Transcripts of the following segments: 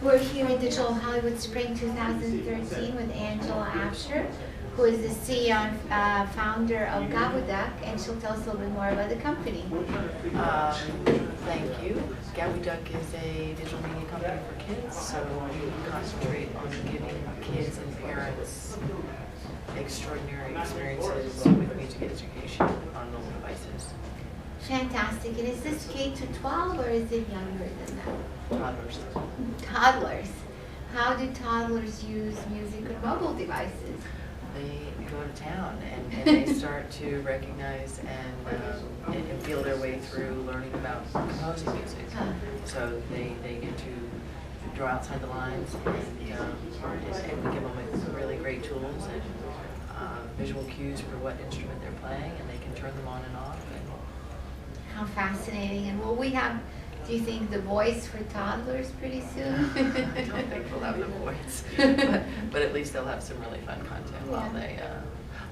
We're here in Digital Hollywood Spring 2013 with Angela Abshier, who is the CEO and founder of Gabuduck, and she'll tell us a little bit more about the company. Thank you. Gabuduck is a digital media company for kids, so we concentrate on giving kids and parents extraordinary experiences with music education on mobile devices. Fantastic. And is this K to 12 or is it younger than that? Toddlers. Toddlers. How do toddlers use music on mobile devices? They go to town and they start to recognize and feel their way through learning about composing music. So they get to draw outside the lines and we give them with really great tools and visual cues for what instrument they're playing, and they can turn them on and off. How fascinating. And will we have, do you think, the voice for toddlers pretty soon? I don't think we'll have the voice, but at least they'll have some really fun content while they,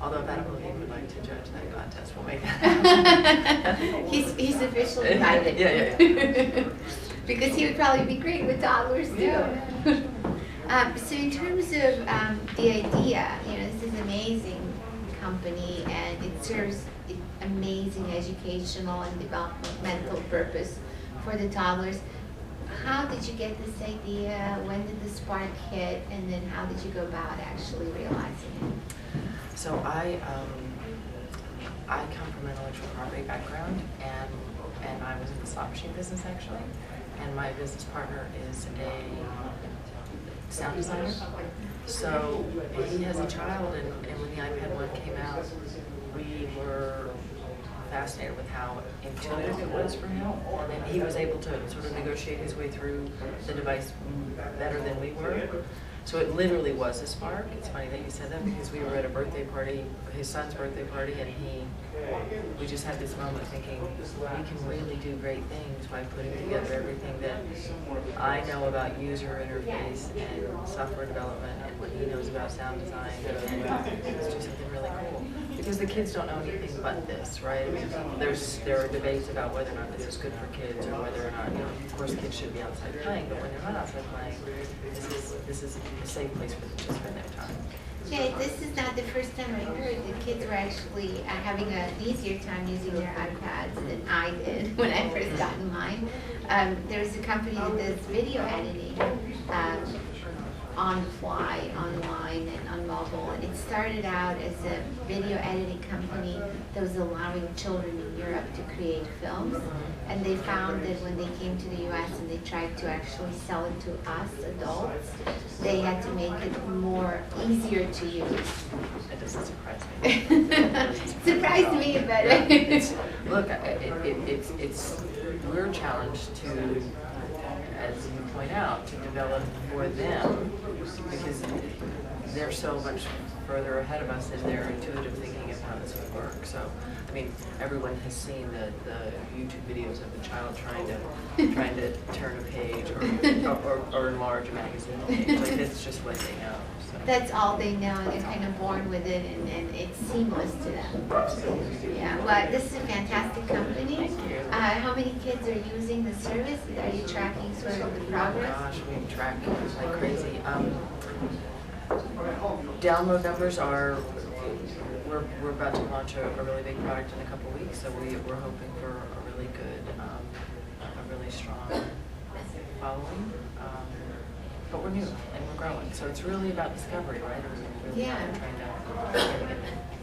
although if Adam Levine would like to judge that contest, we'll make that happen. He's officially invited. Yeah. Because he would probably be great with toddlers too. Yeah. So in terms of the idea, this is an amazing company and it serves amazing educational and developmental purpose for the toddlers. How did you get this idea? When did the spark hit? And then how did you go about actually realizing it? So I come from an intellectual property background, and I was in the slot machine business actually, and my business partner is a sound designer. So he has a child, and when the iPad 1 came out, we were fascinated with how intuitive it was for him, and he was able to sort of negotiate his way through the device better than we were. So it literally was a spark. It's funny that you said that because we were at a birthday party, his son's birthday party, and we just had this moment thinking, we can really do great things by putting together everything that I know about user interface and software development and what he knows about sound design, and let's do something really cool. Because the kids don't know anything but this, right? I mean, there are debates about whether or not this is good for kids or whether or not, of course kids should be outside playing, but when they're not outside playing, this is a safe place for them to spend their time. Okay, this is not the first time I heard the kids were actually having an easier time using their iPads than I did when I first got mine. There was a company that does video editing on the fly, online, and on mobile. And it started out as a video editing company that was allowing children in Europe to create films. And they found that when they came to the US and they tried to actually sell it to us adults, they had to make it more easier to use. It doesn't surprise me. Surprised me, but look, we're challenged to, as you point out, to develop for them because they're so much further ahead of us in their intuitive thinking of how this would work. So, I mean, everyone has seen the YouTube videos of the child trying to turn a page or enlarge a magazine page. Like, it's just what they know. So. That's all they know, and they're kind of born with it, and it's seamless to them. Yeah, well, this is a fantastic company. Thank you. How many kids are using the service? Are you tracking sort of the progress? Oh gosh, we track like crazy. Download numbers are, we're about to launch a really big product in a couple of weeks, so we're hoping for a really good, a really strong following. But we're new and we're growing, so it's really about discovery, right? Really trying to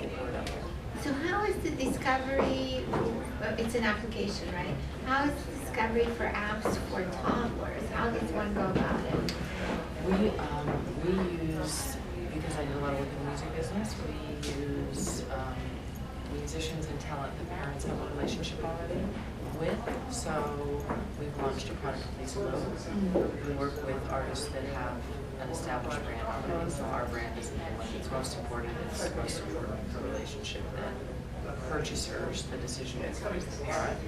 get the word out there. So how is the discovery, it's an application, right? How is the discovery for apps for toddlers? How does one go about it? We use, because I do a lot of work in the music business, we use musicians and talent that parents have a relationship already with. So we've launched a product with Lisa Lowe. We work with artists that have an established brand already. So our brand is the one that's most important. It's most important for the relationship that purchasers, the decision makers, the parent,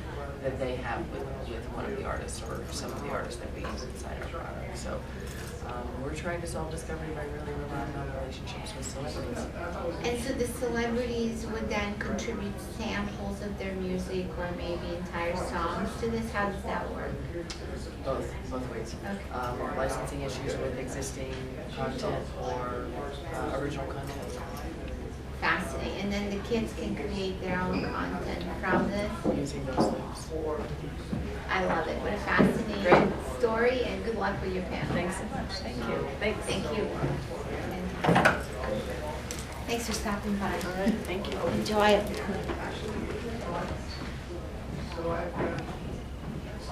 that they have with with one of the artists or some of the artists that we use inside our product. So we're trying to solve discovery by really relying on relationships with celebrities. And so the celebrities would then contribute samples of their music or maybe entire songs to this? How does that work? Both ways. Okay. Licensing issues with existing content or original content. Fascinating. And then the kids can create their own content from this? Using those loops. I love it. What a fascinating story, and good luck with your panel. Thanks so much. Thank you. Thanks. Thank you. Thanks for stopping by. All right. Thank you. Enjoy it.